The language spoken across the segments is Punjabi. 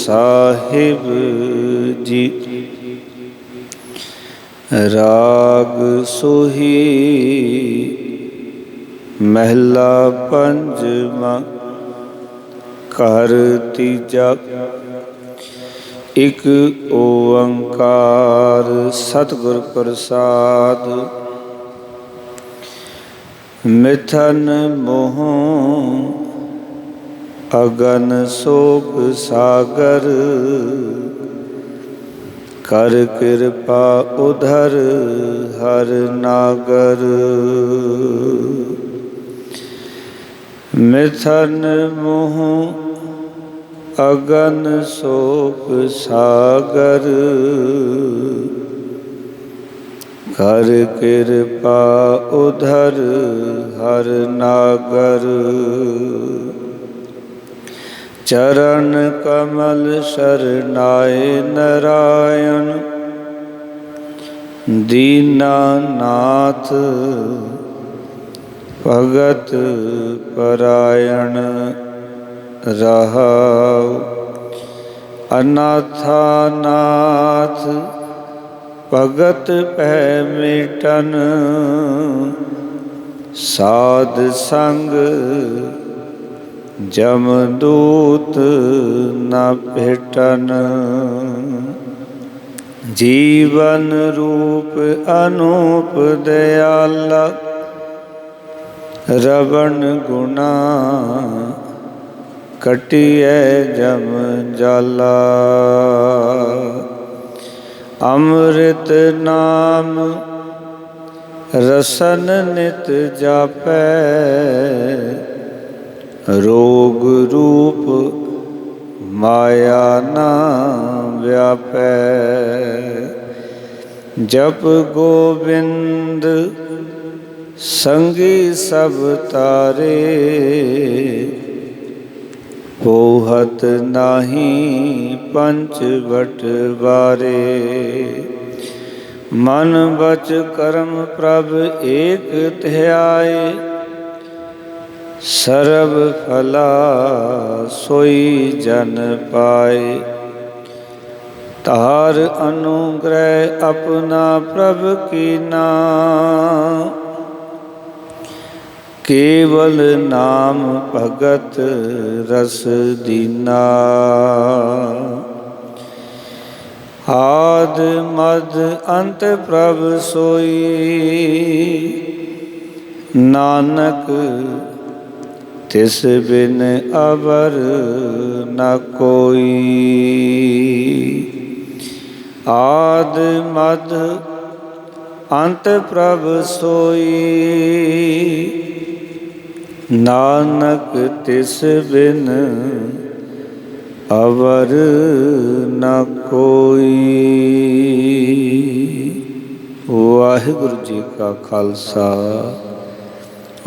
साहिब जी। राग सोही महला पंजवा। घर तीजा। एक ओंकार सतगुर प्रसाद। मिथन मोह अगन शोक सागर। कर कृपा उधर हर नागर। मिथन मोह अगन शोक सागर। कर कृपा उधर हर नागर। चरण कमल शरणाय नारायण। दीनानाथ भगत परायण। रहाउ अनाथानाथ भगत पै मिटन। साध संग जमदूत न भेटन। जीवन रूप अनूप दयाला। रवण गुना कटिए जम जाला। अमृत नाम रसन नित जापै। रोग रूप माया ना व्यापै। जप गोविंद संगी सब तारे। होहत नाही पंच बटवारे। मन बच कर्म प्रभ एक ध्याए। सर्व फला सोई जन पाए। तार अनुग्रह अपना प्रभ कीना। केवल नाम भगत रस दीना। आद मद अंत प्रभ सोई। नानक तिस बिन अवर न कोई। आद मद अंत प्रभ सोई। नानक तिस बिन अवर न कोई। वाहिगुरु जी का खालसा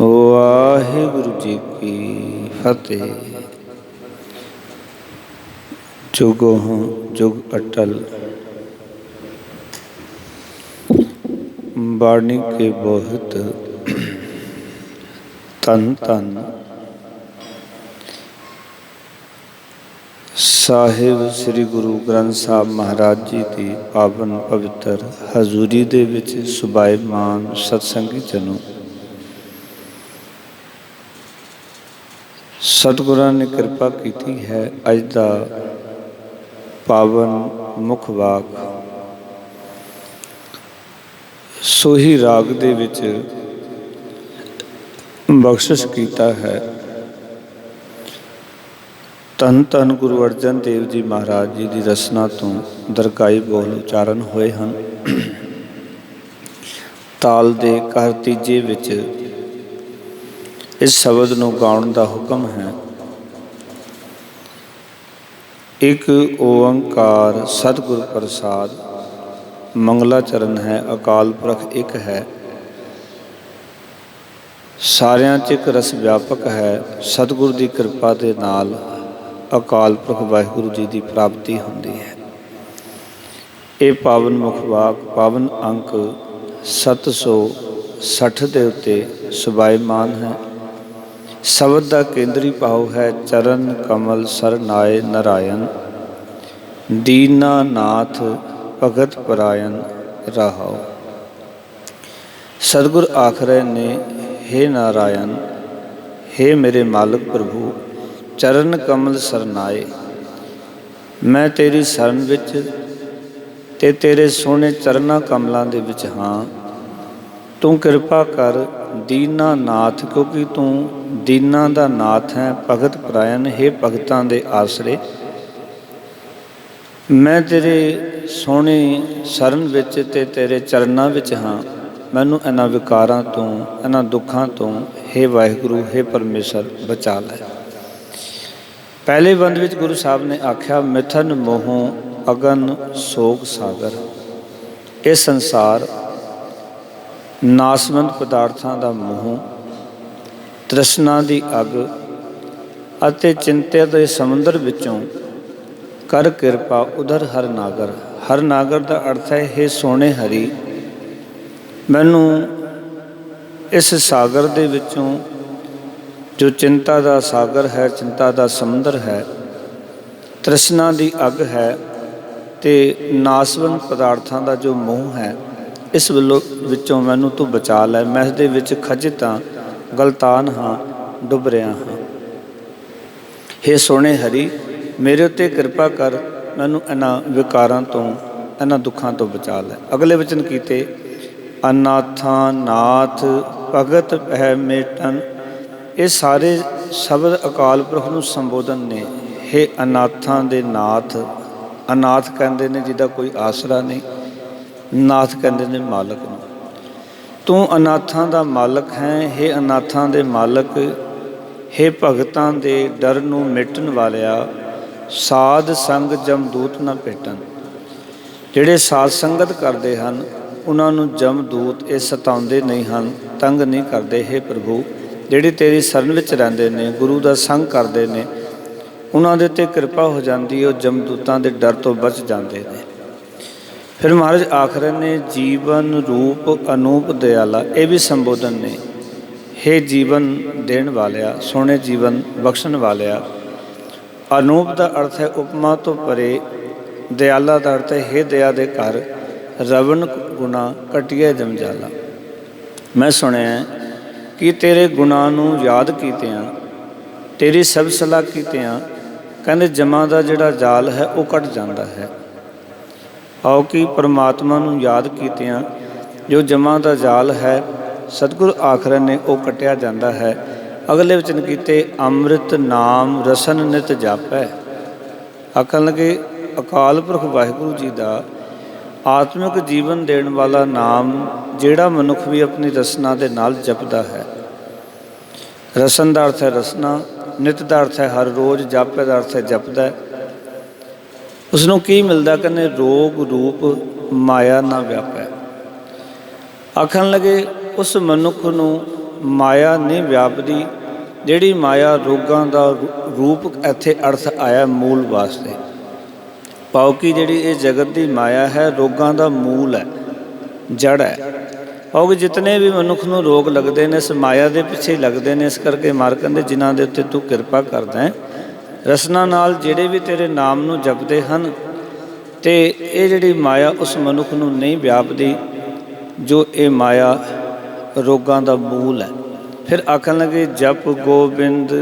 वाहिगुरु जी की फतेह। जुगों जुग अटल। बाणी के बहुत धन धन साहिब श्री गुरु ग्रंथ साहब महाराज जी की पावन पवित्र हजूरी दे विच सुभाईमान सतसंगी जनों। सतगुरां ने कृपा की है। अज दा पावन मुख वाक सोही राग दे विच बख्शिश कीता है। धन धन गुरु अर्जन देव जी महाराज जी की रसना तो दरकाई बोल उचारण होए हैं। ताल दे घर तीजे विच इस शब्द नूं गाउण दा हुक्म है। एक ओंकार सतगुर प्रसाद। मंगला चरण है। अकाल पुरख एक है। सारियां च एक रस व्यापक है। सतगुर की कृपा के नाल अकाल पुरख वाहिगुरु जी की प्राप्ति होंदी है। ये पावन मुखवाक पावन अंक 760 के उत्ते सुभाईमान है। शब्द का केंद्री भाव है चरण कमल सरनाए नारायण। दीनानाथ भगत परायण रहाओ। सतगुर आख रहे ने, हे नारायण, हे मेरे मालिक प्रभु, चरण कमल सरनाए, मैं तेरी शरण विच ते तेरे सोहने चरना कमलों दे विच हाँ। तू किरपा कर दीना नाथ, क्योंकि तू दीना दा नाथ है, भगत परायण, हे भगतां दे आसरे। मैं तेरे सोहने शरण विच ते तेरे चरनां विच हाँ। मैनू इन्हां विकारां तो, इन्हां दुखां तो हे वाहिगुरू, हे परमेश्वर बचा लै। पहले बंद विच गुरु साहब ने आख्या, मिथन मोहों अगन सोग सागर। ये संसार नासवंत पदार्थां दा मोह, तृष्णा दी अग अते चिंता दे समुंदर विचों कर किरपा उधर हर नागर। हर नागर का अर्थ है, हे सोने हरि, मैनू इस सागर दे विचों, जो चिंता का सागर है, चिंता का समुंदर है, तृष्णा की अग है, ते नासवंत पदार्थों का जो मोह है, इस विचों मैनू तू बचा लै। मैं इस दे विच खचित हाँ, गलतान हाँ, डुब रहा हाँ। हे सोने हरि, मेरे उत्ते कृपा कर, मैनू इन्हां विकारां तो, इन्हां दुखां तो बचा लै। अगले वचन कीते, अनाथां नाथ भगत है मेटन। ये सारे शब्द अकाल पुरख नूं संबोधन ने। हे अनाथां दे नाथ, अनाथ कहंदे ने जिहदा कोई आसरा नहीं, नाथ कहंदे ने मालक नूं। तू अनाथां दा मालक है, हे अनाथां दे मालक, हे भगतां दे डर नूं मिटन वालिया, साध संग जमदूत ना भेटन। ਜਿਹੜੇ ਸਾਧ ਸੰਗਤ ਕਰਦੇ ਹਨ, ਉਹਨਾਂ ਨੂੰ ਜਮਦੂਤ ਇਹ ਸਤਾਉਂਦੇ ਨਹੀਂ ਹਨ, ਤੰਗ ਨਹੀਂ ਕਰਦੇ। हे ਪ੍ਰਭੂ, ਜਿਹੜੇ ਤੇਰੀ ਸ਼ਰਨ ਵਿੱਚ ਰਹਿੰਦੇ ਨੇ, ਗੁਰੂ ਦਾ ਸੰਗ ਕਰਦੇ ਨੇ, ਉਹਨਾਂ ਦੇ ਉੱਤੇ ਕਿਰਪਾ ਹੋ ਜਾਂਦੀ ਹੈ, ਉਹ ਜਮਦੂਤਾਂ ਦੇ ਡਰ ਤੋਂ ਬਚ ਜਾਂਦੇ ਨੇ। ਫਿਰ ਮਹਾਰਾਜ ਆਖ ਰਹੇ ਨੇ, ਜੀਵਨ ਰੂਪ ਅਨੂਪ ਦਿਆਲਾ। ਇਹ ਵੀ ਸੰਬੋਧਨ ਨੇ। हे ਜੀਵਨ ਦੇਣ ਵਾਲਿਆ, ਸੋਹਣੇ ਜੀਵਨ ਬਖਸ਼ਣ ਵਾਲਿਆ। ਅਨੂਪ ਦਾ ਅਰਥ ਹੈ ਉਪਮਾ ਤੋਂ ਪਰੇ, ਦਿਆਲਾ ਦਾ ਅਰਥ ਹੈ, हे ਦਇਆ ਦੇ ਘਰ, ਰਵਣ ਗੁਣਾ ਘਟੀਆ ਜਮਜਾਲਾ। ਮੈਂ ਸੁਣਿਆ ਕਿ ਤੇਰੇ ਗੁਣਾਂ ਨੂੰ ਯਾਦ ਕੀਤਿਆਂ, ਤੇਰੀ ਸਭ ਸਲਾਹ ਕੀਤਿਆਂ, ਕਹਿੰਦੇ ਜਮਾਂ ਦਾ ਜਿਹੜਾ ਜਾਲ ਹੈ ਉਹ ਘਟ ਜਾਂਦਾ ਹੈ। ਆਓ ਕਿ ਪਰਮਾਤਮਾ ਨੂੰ ਯਾਦ ਕੀਤਿਆਂ ਜੋ ਜਮਾਂ ਦਾ ਜਾਲ ਹੈ, ਸਤਿਗੁਰ ਆਖ ਰਹੇ ਨੇ, ਉਹ ਕੱਟਿਆ ਜਾਂਦਾ ਹੈ। ਅਗਲੇ ਵਚਨ ਕੀਤੇ, ਅੰਮ੍ਰਿਤ ਨਾਮ ਰਸਨ ਨਿਤ ਜਾਪੈ। ਆਖਣ ਲੱਗੇ, ਅਕਾਲ ਪੁਰਖ ਵਾਹਿਗੁਰੂ ਜੀ ਦਾ ਆਤਮਿਕ ਜੀਵਨ ਦੇਣ ਵਾਲਾ ਨਾਮ ਜਿਹੜਾ ਮਨੁੱਖ ਵੀ ਆਪਣੀ ਰਸਨਾ ਦੇ ਨਾਲ ਜਪਦਾ ਹੈ। ਰਸਨ ਦਾ ਅਰਥ ਹੈ ਰਸਨਾ, ਨਿਤ ਦਾ ਅਰਥ ਹੈ ਹਰ ਰੋਜ਼, ਜਾਪੇ ਦਾ ਅਰਥ ਹੈ ਜਪਦਾ। ਉਸਨੂੰ ਕੀ ਮਿਲਦਾ? ਕਹਿੰਦੇ ਰੋਗ ਰੂਪ ਮਾਇਆ ਨਾ ਵਿਆਪੈ। ਆਖਣ ਲੱਗੇ, ਉਸ ਮਨੁੱਖ ਨੂੰ ਮਾਇਆ ਨਹੀਂ ਵਿਆਪਦੀ, ਜਿਹੜੀ ਮਾਇਆ ਰੋਗਾਂ ਦਾ ਰੂਪ ਇੱਥੇ ਅਰਥ ਆਇਆ ਮੂਲ ਵਾਸਤੇ। ਪਾਓ ਕਿ ਜਿਹੜੀ ਇਹ ਜਗਤ ਦੀ ਮਾਇਆ ਹੈ, ਰੋਗਾਂ ਦਾ ਮੂਲ ਹੈ, ਜੜ ਹੈ। ਪਾਓ ਕਿ ਜਿਤਨੇ ਵੀ ਮਨੁੱਖ ਨੂੰ ਰੋਗ ਲੱਗਦੇ ਨੇ, ਇਸ ਮਾਇਆ ਦੇ ਪਿੱਛੇ ਲੱਗਦੇ ਨੇ। ਇਸ ਕਰਕੇ ਮਾਰ ਕਹਿੰਦੇ, ਜਿਨ੍ਹਾਂ ਦੇ ਉੱਤੇ ਤੂੰ ਕਿਰਪਾ ਕਰਦਾ ਹੈ, ਰਸਨਾ ਨਾਲ ਜਿਹੜੇ ਵੀ ਤੇਰੇ ਨਾਮ ਨੂੰ ਜਪਦੇ ਹਨ, ਤੇ ਇਹ ਜਿਹੜੀ ਮਾਇਆ ਉਸ ਮਨੁੱਖ ਨੂੰ ਨਹੀਂ ਵਿਆਪਦੀ, ਜੋ ਇਹ ਮਾਇਆ ਰੋਗਾਂ ਦਾ ਮੂਲ ਹੈ। ਫਿਰ ਆਖਣ ਲੱਗੇ, ਜਪ ਗੋਬਿੰਦ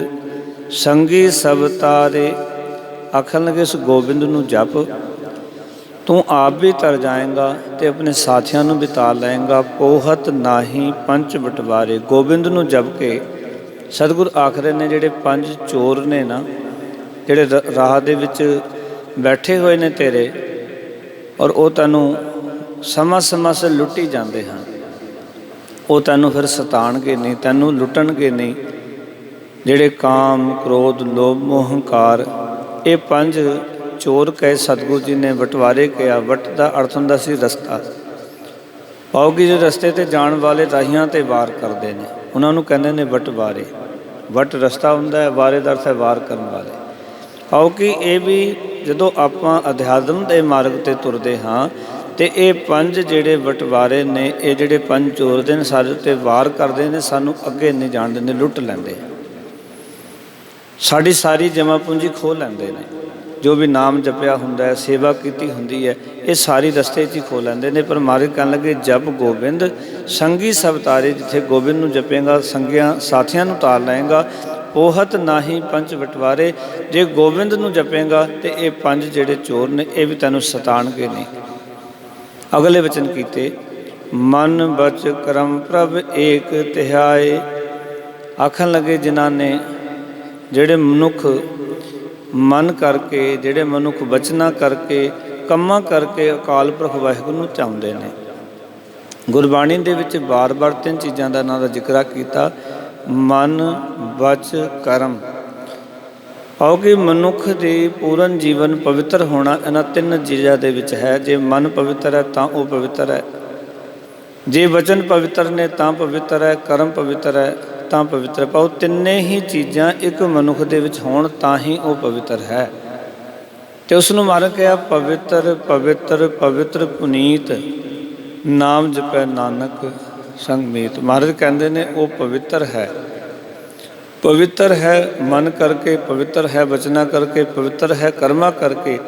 ਸੰਗੀ ਸਭ ਤਾਰੇ। ਆਖਣ ਲੱਗੇ, ਉਸ ਗੋਬਿੰਦ ਨੂੰ ਜਪ, ਤੂੰ ਆਪ ਵੀ ਤਰ ਜਾਏਗਾ ਤੇ ਆਪਣੇ ਸਾਥੀਆਂ ਨੂੰ ਵੀ ਤਾਰ ਲਏਗਾ। ਪੋਹਤ ਨਾਹੀ ਪੰਚ ਬਟਵਾਰੇ। ਗੋਬਿੰਦ ਨੂੰ ਜਪ ਕੇ ਸਤਿਗੁਰ ਆਖ ਰਹੇ ਨੇ, ਜਿਹੜੇ ਪੰਜ ਚੋਰ ਨੇ ਨਾ, ਜਿਹੜੇ ਰਾਹ ਦੇ ਵਿੱਚ ਬੈਠੇ ਹੋਏ ਨੇ ਤੇਰੇ, ਔਰ ਉਹ ਤੈਨੂੰ ਸਮਾਂ ਸਮਾਂ ਸੇ ਲੁੱਟੀ ਜਾਂਦੇ ਹਨ, ਉਹ ਤੈਨੂੰ ਫਿਰ ਸਤਾਣਗੇ ਨਹੀਂ, ਤੈਨੂੰ ਲੁੱਟਣਗੇ ਨਹੀਂ। ਜਿਹੜੇ ਕਾਮ, ਕ੍ਰੋਧ, ਲੋਭ, ਮੋਹ, ਹੰਕਾਰ, ਇਹ ਪੰਜ ਚੋਰ ਕਹੇ ਸਤਿਗੁਰੂ ਜੀ ਨੇ, ਬਟਵਾਰੇ ਕਿਹਾ। ਵਟ ਦਾ ਅਰਥ ਹੁੰਦਾ ਸੀ ਰਸਤਾ। ਪਾਓ ਕਿ ਜੋ ਰਸਤੇ 'ਤੇ ਜਾਣ ਵਾਲੇ ਰਾਹੀਆਂ 'ਤੇ ਵਾਰ ਕਰਦੇ ਨੇ, ਉਹਨਾਂ ਨੂੰ ਕਹਿੰਦੇ ਨੇ ਬਟਵਾਰੇ। ਵਟ ਰਸਤਾ ਹੁੰਦਾ ਹੈ, ਵਾਰੇ ਦਾ ਅਰਥ ਹੈ ਵਾਰ ਕਰਨ ਵਾਲੇ। ਪਾਓ ਕਿ ਇਹ ਵੀ ਜਦੋਂ ਆਪਾਂ ਅਧਿਆਤਮ ਦੇ ਮਾਰਗ 'ਤੇ ਤੁਰਦੇ ਹਾਂ, ਤੇ ਇਹ ਪੰਜ ਜਿਹੜੇ ਬਟਵਾਰੇ ਨੇ, ਇਹ ਜਿਹੜੇ ਪੰਜ ਚੋਰ ਦੇ ਨੇ, ਸਾਡੇ ਉੱਤੇ ਵਾਰ ਕਰਦੇ ਨੇ, ਸਾਨੂੰ ਅੱਗੇ ਨਹੀਂ ਜਾਣ ਦਿੰਦੇ, ਲੁੱਟ ਲੈਂਦੇ, ਸਾਡੀ ਸਾਰੀ ਜਮ੍ਹਾਂ ਪੂੰਜੀ ਖੋਹ ਲੈਂਦੇ ਨੇ। ਜੋ ਵੀ ਨਾਮ ਜਪਿਆ ਹੁੰਦਾ ਹੈ, ਸੇਵਾ ਕੀਤੀ ਹੁੰਦੀ ਹੈ, ਇਹ ਸਾਰੀ ਰਸਤੇ 'ਚ ਹੀ ਖੋ ਲੈਂਦੇ ਨੇ। ਪਰ ਮਹਾਰਾਜ ਕਹਿਣ ਲੱਗੇ ਜਪ ਗੋਬਿੰਦ ਸੰਗੀ ਸਭ ਤਾਰੇ। ਜਿੱਥੇ ਗੋਬਿੰਦ ਨੂੰ ਜਪੇਗਾ, ਸੰਗੀਆਂ ਸਾਥੀਆਂ ਨੂੰ ਤਾਰ ਲਏਗਾ। ਪੋਹਤ ਨਾਹੀ ਪੰਜ ਬਟਵਾਰੇ। ਜੇ ਗੋਬਿੰਦ ਨੂੰ ਜਪੇਗਾ ਤੇ ਇਹ ਪੰਜ ਜਿਹੜੇ ਚੋਰ ਨੇ ਇਹ ਵੀ ਤੈਨੂੰ ਸਤਾਣਗੇ ਨਹੀਂ। ਅਗਲੇ ਵਚਨ ਕੀਤੇ ਮਨ ਬਚ ਕਰਮ ਪ੍ਰਭ ਏਕ ਤਿਹਾਏ। ਆਖਣ ਲੱਗੇ ਜਿਨ੍ਹਾਂ ਨੇ, ਜਿਹੜੇ ਮਨੁੱਖ ਮਨ ਕਰਕੇ, ਜਿਹੜੇ ਮਨੁੱਖ ਬਚਨਾਂ ਕਰਕੇ, ਕੰਮਾਂ ਕਰਕੇ ਅਕਾਲ ਪੁਰਖ ਵਾਹਿਗੁਰੂ ਨੂੰ ਚਾਹੁੰਦੇ ਨੇ। ਗੁਰਬਾਣੀ ਦੇ ਵਿੱਚ ਬਾਰ-ਬਾਰ 3 ਚੀਜ਼ਾਂ ਦਾ ਨਾਂ ਦਾ ਜ਼ਿਕਰ ਕੀਤਾ, ਮਨ ਬਚ ਕਰਮ। ਭਾਵ ਕਿ ਮਨੁੱਖ ਦੀ ਪੂਰਨ ਜੀਵਨ ਪਵਿੱਤਰ ਹੋਣਾ ਇਹਨਾਂ 3 ਚੀਜ਼ਾਂ ਦੇ ਵਿੱਚ ਹੈ। ਜੇ ਮਨ ਪਵਿੱਤਰ ਹੈ ਤਾਂ ਉਹ ਪਵਿੱਤਰ ਹੈ, ਜੇ ਵਚਨ ਪਵਿੱਤਰ ਨੇ ਤਾਂ ਪਵਿੱਤਰ ਹੈ, ਕਰਮ ਪਵਿੱਤਰ ਹੈ ਤਾਂ ਪਵਿੱਤਰ। ਭਾਵ ਤਿੰਨੇ ਹੀ ਚੀਜ਼ਾਂ ਇੱਕ ਮਨੁੱਖ ਦੇ ਵਿੱਚ ਹੋਣ ਤਾਂ ਹੀ ਉਹ ਪਵਿੱਤਰ ਹੈ। ਤੇ ਉਸ ਨੂੰ ਮਹਾਰਾਜ ਕਿਹਾ ਪਵਿੱਤਰ ਪਵਿੱਤਰ ਪਵਿੱਤਰ ਪੁਨੀਤ ਨਾਮ ਜਪੈ ਨਾਨਕ ਸੰਗ ਮੀਤ। ਮਹਾਰਾਜ ਕਹਿੰਦੇ ਨੇ ਉਹ ਪਵਿੱਤਰ ਹੈ। ਪਵਿੱਤਰ ਹੈ ਮਨ ਕਰਕੇ, ਪਵਿੱਤਰ ਹੈ ਬਚਨਾ ਕਰਕੇ, ਪਵਿੱਤਰ ਹੈ ਕਰਮਾਂ ਕਰਕੇ।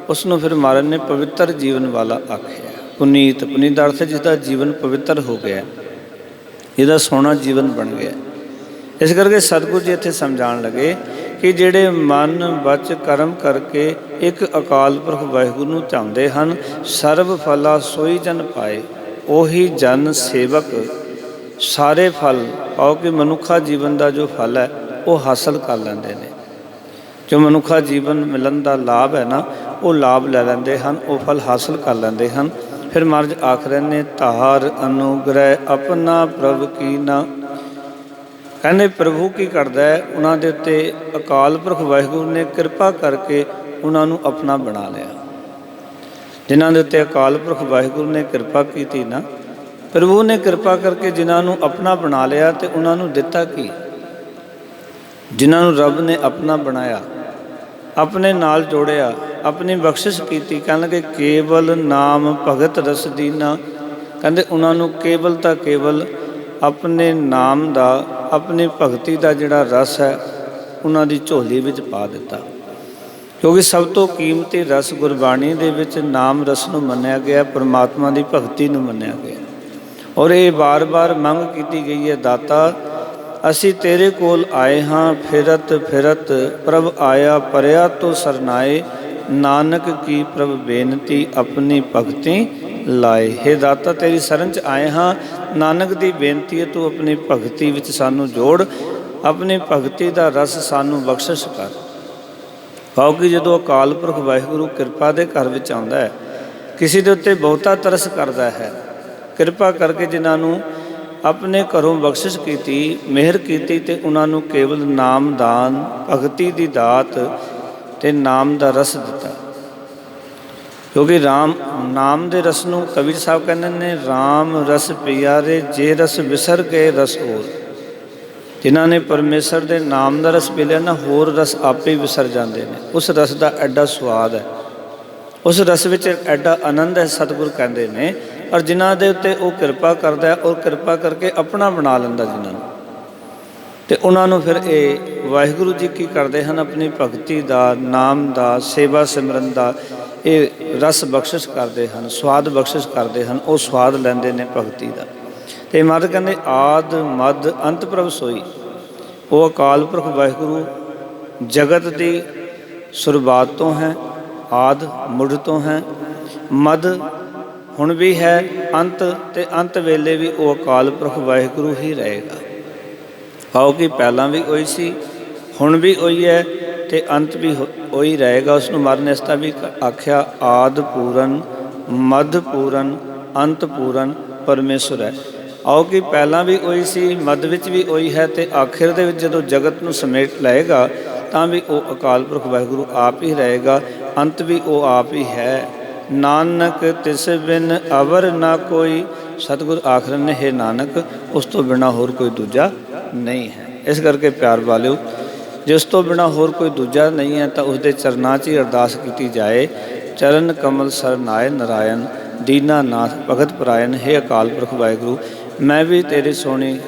ਉਸ ਨੂੰ ਫਿਰ ਮਹਾਰਾਜ ਨੇ ਪਵਿੱਤਰ ਜੀਵਨ ਵਾਲਾ ਆਖਿਆ। ਪੁਨੀਤ, ਪੁਨੀਤ ਦਾ ਅਰਥ ਜਿਸਦਾ ਜੀਵਨ ਪਵਿੱਤਰ ਹੋ ਗਿਆ, ਇਹਦਾ ਸੋਹਣਾ ਜੀਵਨ ਬਣ ਗਿਆ। ਇਸ ਕਰਕੇ ਸਤਿਗੁਰੂ ਜੀ ਇੱਥੇ ਸਮਝਾਉਣ ਲੱਗੇ ਕਿ ਜਿਹੜੇ ਮਨ ਬਚ ਕਰਮ ਕਰਕੇ ਇੱਕ ਅਕਾਲ ਪੁਰਖ ਵਾਹਿਗੁਰੂ ਨੂੰ ਚਾਹੁੰਦੇ ਹਨ, ਸਰਬ ਫਲਾ ਸੋਈ ਜਨ ਪਾਏ। ਉਹੀ ਜਨ ਸੇਵਕ ਸਾਰੇ ਫਲ, ਭਾਵ ਕਿ ਮਨੁੱਖਾ ਜੀਵਨ ਦਾ ਜੋ ਫਲ ਹੈ ਉਹ ਹਾਸਲ ਕਰ ਲੈਂਦੇ ਨੇ। ਜੋ ਮਨੁੱਖਾ ਜੀਵਨ ਮਿਲਣ ਦਾ ਲਾਭ ਹੈ ਨਾ, ਉਹ ਲਾਭ ਲੈ ਲੈਂਦੇ ਹਨ, ਉਹ ਫਲ ਹਾਸਲ ਕਰ ਲੈਂਦੇ ਹਨ। ਫਿਰ ਮਹਾਰਾਜ ਆਖ ਰਹੇ ਨੇ ਧਾਰ ਅਨੁਗ੍ਰਹਿ ਆਪਣਾ ਪ੍ਰਭ ਕੀ ਨਾ। ਕਹਿੰਦੇ ਪ੍ਰਭੂ ਕੀ ਕਰਦਾ ਹੈ, ਉਹਨਾਂ ਦੇ ਉੱਤੇ ਅਕਾਲ ਪੁਰਖ ਵਾਹਿਗੁਰੂ ਨੇ ਕਿਰਪਾ ਕਰਕੇ ਉਹਨਾਂ ਨੂੰ ਆਪਣਾ ਬਣਾ ਲਿਆ। ਜਿਨ੍ਹਾਂ ਦੇ ਉੱਤੇ ਅਕਾਲ ਪੁਰਖ ਵਾਹਿਗੁਰੂ ਨੇ ਕਿਰਪਾ ਕੀਤੀ ਨਾ, ਪ੍ਰਭੂ ਨੇ ਕਿਰਪਾ ਕਰਕੇ ਜਿਨ੍ਹਾਂ ਨੂੰ ਆਪਣਾ ਬਣਾ ਲਿਆ ਤੇ ਉਹਨਾਂ ਨੂੰ ਦਿੱਤਾ ਕੀ? ਜਿਨ੍ਹਾਂ ਨੂੰ ਰੱਬ ਨੇ ਆਪਣਾ ਬਣਾਇਆ, ਆਪਣੇ ਨਾਲ ਜੋੜਿਆ, ਆਪਣੀ ਬਖਸ਼ਿਸ਼ ਕੀਤੀ। ਕਹਿਣ ਲੱਗੇ ਕੇਵਲ ਨਾਮ ਭਗਤ ਰਸ ਦੀਨਾ। ਕਹਿੰਦੇ ਉਹਨਾਂ ਨੂੰ ਕੇਵਲ ਤਾਂ ਕੇਵਲ ਆਪਣੇ ਨਾਮ ਦਾ, ਆਪਣੀ ਭਗਤੀ ਦਾ ਜਿਹੜਾ ਰਸ ਹੈ ਉਹਨਾਂ ਦੀ ਝੋਲੀ ਵਿੱਚ ਪਾ ਦਿੱਤਾ। ਕਿਉਂਕਿ ਸਭ ਤੋਂ ਕੀਮਤੀ ਰਸ ਗੁਰਬਾਣੀ ਦੇ ਵਿੱਚ ਨਾਮ ਰਸ ਨੂੰ ਮੰਨਿਆ ਗਿਆ, ਪਰਮਾਤਮਾ ਦੀ ਭਗਤੀ ਨੂੰ ਮੰਨਿਆ ਗਿਆ। ਔਰ ਇਹ ਵਾਰ-ਵਾਰ ਮੰਗ ਕੀਤੀ ਗਈ ਹੈ, ਦਾਤਾ ਅਸੀਂ ਤੇਰੇ ਕੋਲ ਆਏ ਹਾਂ, ਫਿਰਤ ਫਿਰਤ ਪ੍ਰਭ ਆਇਆ ਪਰਿਆ ਤੋ ਸਰਨਾਏ। ਨਾਨਕ ਕੀ ਪ੍ਰਭ ਬੇਨਤੀ ਆਪਣੀ ਭਗਤੀ ਲਾਏ। ਹੇ ਦਾਤਾ ਤੇਰੀ ਸ਼ਰਨ 'ਚ ਆਏ ਹਾਂ, ਨਾਨਕ ਦੀ ਬੇਨਤੀ ਹੈ ਤੂੰ ਆਪਣੀ ਭਗਤੀ ਵਿੱਚ ਸਾਨੂੰ ਜੋੜ, ਆਪਣੀ ਭਗਤੀ ਦਾ ਰਸ ਸਾਨੂੰ ਬਖਸ਼ਿਸ਼ ਕਰ। ਭਾਵ ਕਿ ਜਦੋਂ ਅਕਾਲ ਪੁਰਖ ਵਾਹਿਗੁਰੂ ਕਿਰਪਾ ਦੇ ਘਰ ਵਿੱਚ ਆਉਂਦਾ ਹੈ, ਕਿਸੇ ਦੇ ਉੱਤੇ ਬਹੁਤਾ ਤਰਸ ਕਰਦਾ ਹੈ, ਕਿਰਪਾ ਕਰਕੇ ਜਿਨ੍ਹਾਂ ਨੂੰ ਆਪਣੇ ਘਰੋਂ ਬਖਸ਼ਿਸ਼ ਕੀਤੀ, ਮਿਹਰ ਕੀਤੀ ਤੇ ਉਹਨਾਂ ਨੂੰ ਕੇਵਲ ਨਾਮ ਦਾਨ, ਭਗਤੀ ਦੀ ਦਾਤ ਤੇ ਨਾਮ ਦਾ ਰਸ ਦਿੱਤਾ। ਕਿਉਂਕਿ ਨਾਮ ਦੇ ਰਸ ਨੂੰ ਕਬੀਰ ਸਾਹਿਬ ਕਹਿੰਦੇ ਨੇ ਰਾਮ ਰਸ ਪਿਆਰੇ ਜੇ ਰਸ ਵਿਸਰ ਗਏ ਰਸ ਹੋਰ। ਜਿਨ੍ਹਾਂ ਨੇ ਪਰਮੇਸ਼ਰ ਦੇ ਨਾਮ ਦਾ ਰਸ ਪੀ ਲਿਆ ਨਾ, ਹੋਰ ਰਸ ਆਪੇ ਹੀ ਵਿਸਰ ਜਾਂਦੇ ਨੇ। ਉਸ ਰਸ ਦਾ ਐਡਾ ਸਵਾਦ ਹੈ, ਉਸ ਰਸ ਵਿੱਚ ਐਡਾ ਆਨੰਦ ਹੈ, ਸਤਿਗੁਰ ਕਹਿੰਦੇ ਨੇ। ਔਰ ਜਿਨ੍ਹਾਂ ਦੇ ਉੱਤੇ ਉਹ ਕਿਰਪਾ ਕਰਦਾ ਹੈ, ਔਰ ਕਿਰਪਾ ਕਰਕੇ ਆਪਣਾ ਬਣਾ ਲੈਂਦਾ ਜਿਨ੍ਹਾਂ ਨੂੰ, ਤੇ ਉਹਨਾਂ ਨੂੰ ਫਿਰ ਇਹ ਵਾਹਿਗੁਰੂ ਜੀ ਕੀ ਕਰਦੇ ਹਨ, ਆਪਣੀ ਭਗਤੀ ਦਾ, ਨਾਮ ਦਾ, ਸੇਵਾ ਸਿਮਰਨ ਦਾ ਇਹ ਰਸ ਬਖਸ਼ਿਸ਼ ਕਰਦੇ ਹਨ, ਸਵਾਦ ਬਖਸ਼ਿਸ਼ ਕਰਦੇ ਹਨ। ਉਹ ਸਵਾਦ ਲੈਂਦੇ ਨੇ ਭਗਤੀ ਦਾ। ਤੇ ਮਹਾਰਾਜ ਕਹਿੰਦੇ ਆਦ ਮਦ ਅੰਤ ਪ੍ਰਭ ਸੋਈ। ਉਹ ਅਕਾਲ ਪੁਰਖ ਵਾਹਿਗੁਰੂ ਜਗਤ ਦੀ ਸ਼ੁਰੂਆਤ ਤੋਂ ਹੈ, ਆਦ ਮੁੱਢ ਤੋਂ ਹੈ, ਮਦ ਹੁਣ ਵੀ ਹੈ, ਅੰਤ ਤੇ ਅੰਤ ਵੇਲੇ ਵੀ ਉਹ ਅਕਾਲ ਪੁਰਖ ਵਾਹਿਗੁਰੂ ਹੀ ਰਹੇਗਾ। ਭਾਵ ਕਿ ਪਹਿਲਾਂ ਵੀ ਉਹੀ ਸੀ, ਹੁਣ ਵੀ ਉਹੀ ਹੈ ਤੇ ਅੰਤ ਵੀ ਉਹੀ ਰਹੇਗਾ। ਉਸ ਨੂੰ ਮਹਾਰਾਜ ਨੇ ਇਸ ਤਰ੍ਹਾਂ ਵੀ ਆਖਿਆ ਆਦ ਪੂਰਨ ਮਧ ਪੂਰਨ ਅੰਤ ਪੂਰਨ ਪਰਮੇਸ਼ਰ ਹੈ। ਆਓ ਕਿ ਪਹਿਲਾਂ ਵੀ ਉਹੀ ਸੀ, ਮੱਧ ਵਿੱਚ ਵੀ ਉਹੀ ਹੈ ਤੇ ਆਖਿਰ ਦੇ ਵਿੱਚ ਜਦੋਂ ਜਗਤ ਨੂੰ ਸਮੇਟ ਲਏਗਾ ਤਾਂ ਵੀ ਉਹ ਅਕਾਲ ਪੁਰਖ ਵਾਹਿਗੁਰੂ ਆਪ ਹੀ ਰਹੇਗਾ, ਅੰਤ ਵੀ ਉਹ ਆਪ ਹੀ ਹੈ। ਨਾਨਕ ਤਿਸ ਬਿਨ ਅਵਰ ਨਾ ਕੋਈ। ਸਤਿਗੁਰ ਆਖ ਰਹੇ ਨੇ ਹੈ ਨਾਨਕ ਉਸ ਤੋਂ ਬਿਨਾਂ ਹੋਰ ਕੋਈ ਦੂਜਾ ਨਹੀਂ ਹੈ। ਇਸ ਕਰਕੇ ਪਿਆਰ ਵਾਲਿਓ, ਜਿਸ ਤੋਂ ਬਿਨਾਂ ਹੋਰ ਕੋਈ ਦੂਜਾ ਨਹੀਂ ਹੈ ਤਾਂ ਉਸਦੇ ਚਰਨਾਂ 'ਚ ਹੀ ਅਰਦਾਸ ਕੀਤੀ ਜਾਏ। ਚਰਨ ਕਮਲ ਸਰਨਾਏ ਨਰਾਇਣ ਦੀਨਾਨਾਥ ਭਗਤ ਪਰਾਇਣ। ਹੈ ਅਕਾਲ ਪੁਰਖ ਵਾਹਿਗੁਰੂ, ਮੈਂ ਵੀ ਤੇਰੇ ਸੋਹਣੇ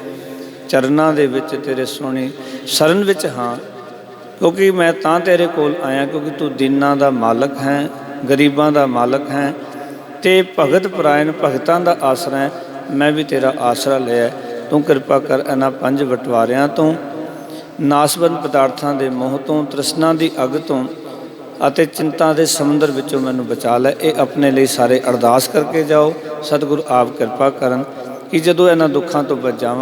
ਚਰਨਾਂ ਦੇ ਵਿੱਚ, ਤੇਰੇ ਸੋਹਣੇ ਸ਼ਰਨ ਵਿੱਚ ਹਾਂ। ਕਿਉਂਕਿ ਮੈਂ ਤਾਂ ਤੇਰੇ ਕੋਲ ਆਇਆ ਕਿਉਂਕਿ ਤੂੰ ਦੀਨਾਂ ਦਾ ਮਾਲਕ ਹੈ, ਗਰੀਬਾਂ ਦਾ ਮਾਲਕ ਹੈ ਤੇ ਭਗਤ ਪਰਾਇਣ ਭਗਤਾਂ ਦਾ ਆਸਰਾ ਹੈ। ਮੈਂ ਵੀ ਤੇਰਾ ਆਸਰਾ ਲਿਆ। ਤੂੰ ਕਿਰਪਾ ਕਰ ਇਹਨਾਂ 5 ਬਟਵਾਰਿਆਂ ਤੋਂ, ਨਾਸਵੰਦ ਪਦਾਰਥਾਂ ਦੇ ਮੋਹ ਤੋਂ, ਤ੍ਰਿਸ਼ਨਾ ਦੀ ਅੱਗ ਤੋਂ ਅਤੇ ਚਿੰਤਾ ਦੇ ਸਮੁੰਦਰ ਵਿੱਚੋਂ ਮੈਨੂੰ ਬਚਾ ਲੈ। ਇਹ ਆਪਣੇ ਲਈ ਸਾਰੇ ਅਰਦਾਸ ਕਰਕੇ ਜਾਓ। ਸਤਿਗੁਰੂ ਆਪ ਕਿਰਪਾ ਕਰਨ ਕਿ ਜਦੋਂ ਇਹਨਾਂ ਦੁੱਖਾਂ ਤੋਂ ਬਚ ਜਾਵਾਂ